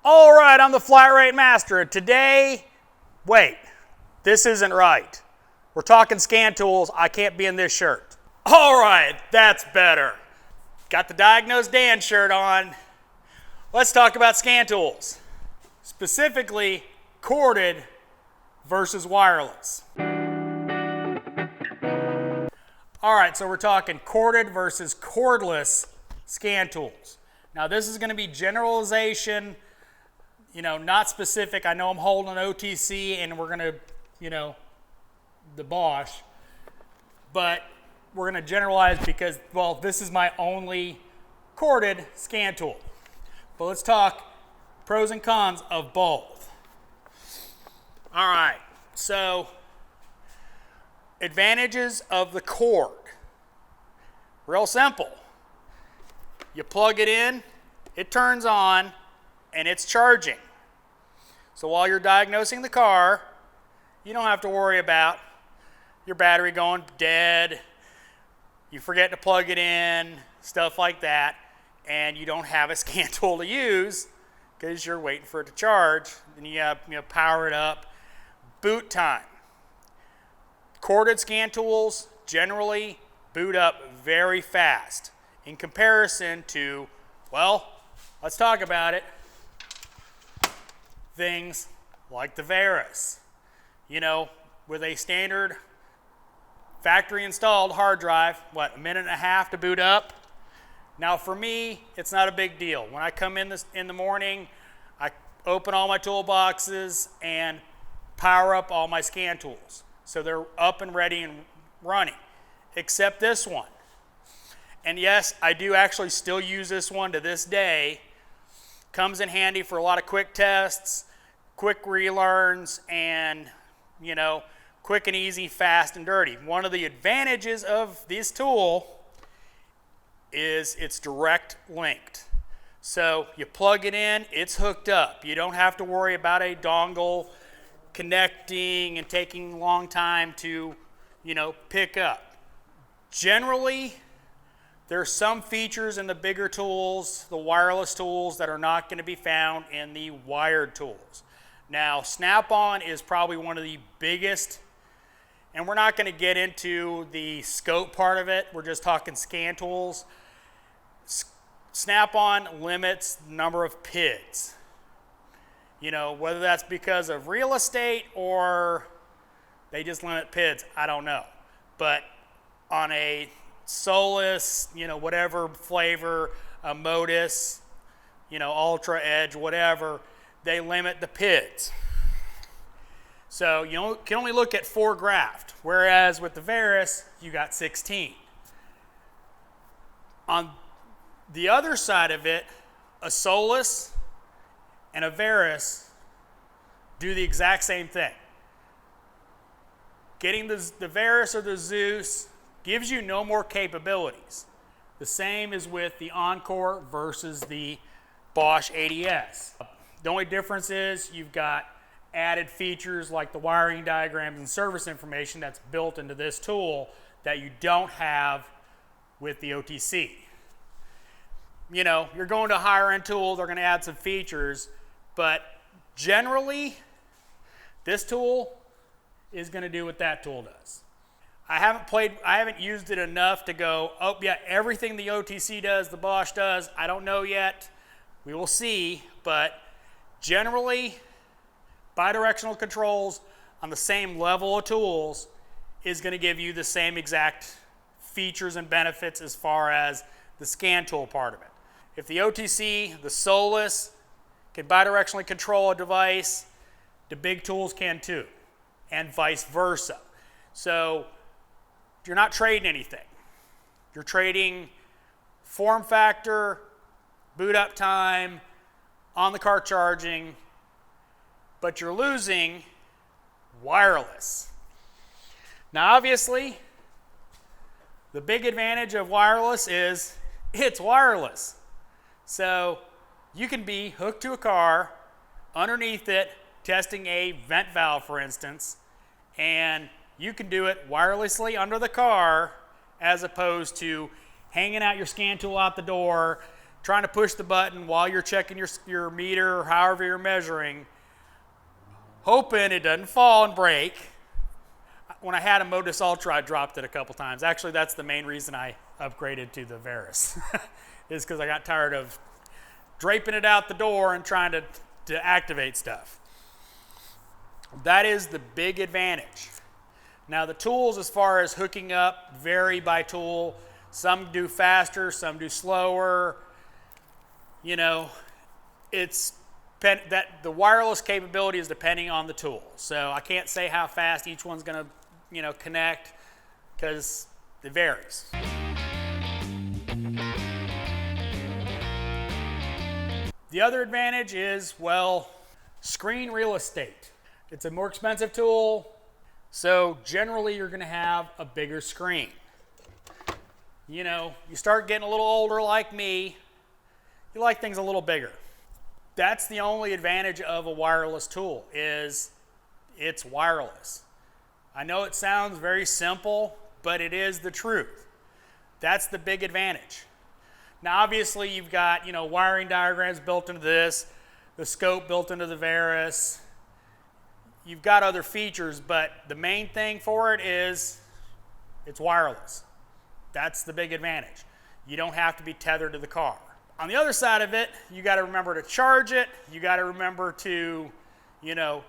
All right, I'm the flat rate master. Today, wait, this isn't right. We're talking scan tools. I can't be in this shirt. All right, that's better. Got the Diagnosed Dan shirt on. Let's talk about scan tools, specifically corded versus wireless. All right, so we're talking corded versus cordless scan tools. Now this is going to be generalization, not specific. I know I'm holding an OTC and we're going to, the Bosch, but we're going to generalize because, well, this is my only corded scan tool. But let's talk pros and cons of both. All right, so advantages of the cord. Real simple. You plug it in, it turns on, and it's charging. So while you're diagnosing the car, you don't have to worry about your battery going dead, you forget to plug it in, stuff like that, and you don't have a scan tool to use because you're waiting for it to charge. Then you have power it up. Boot time. Corded scan tools generally boot up very fast in comparison to, well, let's talk about it, things like the Veris. With a standard factory installed hard drive, a minute and a half to boot up? Now for me, it's not a big deal. When I come in the morning, I open all my toolboxes and power up all my scan tools. So they're up and ready and running, except this one. And yes, I do actually still use this one to this day. Comes in handy for a lot of quick tests, quick relearns, and quick and easy, fast and dirty. One of the advantages of this tool is it's direct linked. So you plug it in, it's hooked up. You don't have to worry about a dongle connecting and taking a long time to, pick up. Generally, there's some features in the bigger tools, the wireless tools, that are not going to be found in the wired tools. Now, Snap-on is probably one of the biggest, and we're not going to get into the scope part of it. We're just talking scan tools. Snap-on limits the number of PIDs. Whether that's because of real estate or they just limit PIDs, I don't know. But on a Solus, whatever flavor, a Modus, Ultra Edge, whatever, they limit the PIDs. So you can only look at 4 graft, whereas with the Veris, you got 16. On the other side of it, a Solus and a Veris do the exact same thing. Getting the Veris or the Zeus gives you no more capabilities. The same is with the Encore versus the Bosch ADS. The only difference is you've got added features like the wiring diagrams and service information that's built into this tool that you don't have with the OTC. You're going to a higher end tool, they're going to add some features, but generally, this tool is going to do what that tool does. I haven't used it enough to go, oh yeah, everything the OTC does, the Bosch does, I don't know yet. We will see, but generally, bidirectional controls on the same level of tools is going to give you the same exact features and benefits as far as the scan tool part of it. If the OTC, the Solus, can bidirectionally control a device, the big tools can too, and vice versa. So you're not trading anything. You're trading form factor, boot up time, on the car charging, but you're losing wireless. Now obviously, the big advantage of wireless is it's wireless. So you can be hooked to a car, underneath it, testing a vent valve, for instance, and you can do it wirelessly under the car as opposed to hanging out your scan tool out the door, trying to push the button while you're checking your meter or however you're measuring, hoping it doesn't fall and break. When I had a Modus Ultra, I dropped it a couple times. Actually, that's the main reason I upgraded to the Varus, is because I got tired of draping it out the door and trying to activate stuff. That is the big advantage. Now, the tools, as far as hooking up, vary by tool. Some do faster, some do slower. You know, the wireless capability is depending on the tool. So I can't say how fast each one's going to, connect, because it varies. The other advantage is, well, screen real estate. It's a more expensive tool, so generally you're going to have a bigger screen. You start getting a little older like me, you like things a little bigger. That's the only advantage of a wireless tool, is it's wireless. I know it sounds very simple, but it is the truth. That's the big advantage. Now, obviously, you've got, wiring diagrams built into this, the scope built into the Varus. You've got other features, but the main thing for it is it's wireless. That's the big advantage. You don't have to be tethered to the car. On the other side of it, you got to remember to charge it. You got to remember to,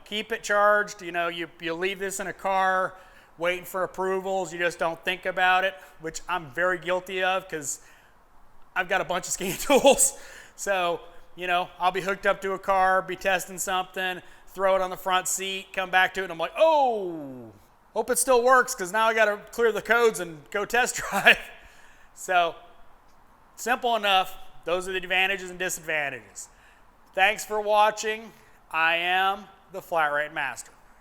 keep it charged. You leave this in a car waiting for approvals. You just don't think about it, which I'm very guilty of because I've got a bunch of scan tools. So, I'll be hooked up to a car, be testing something, throw it on the front seat, come back to it, and I'm like, oh, hope it still works because now I got to clear the codes and go test drive. So, simple enough. Those are the advantages and disadvantages. Thanks for watching. I am the Flat Rate Master.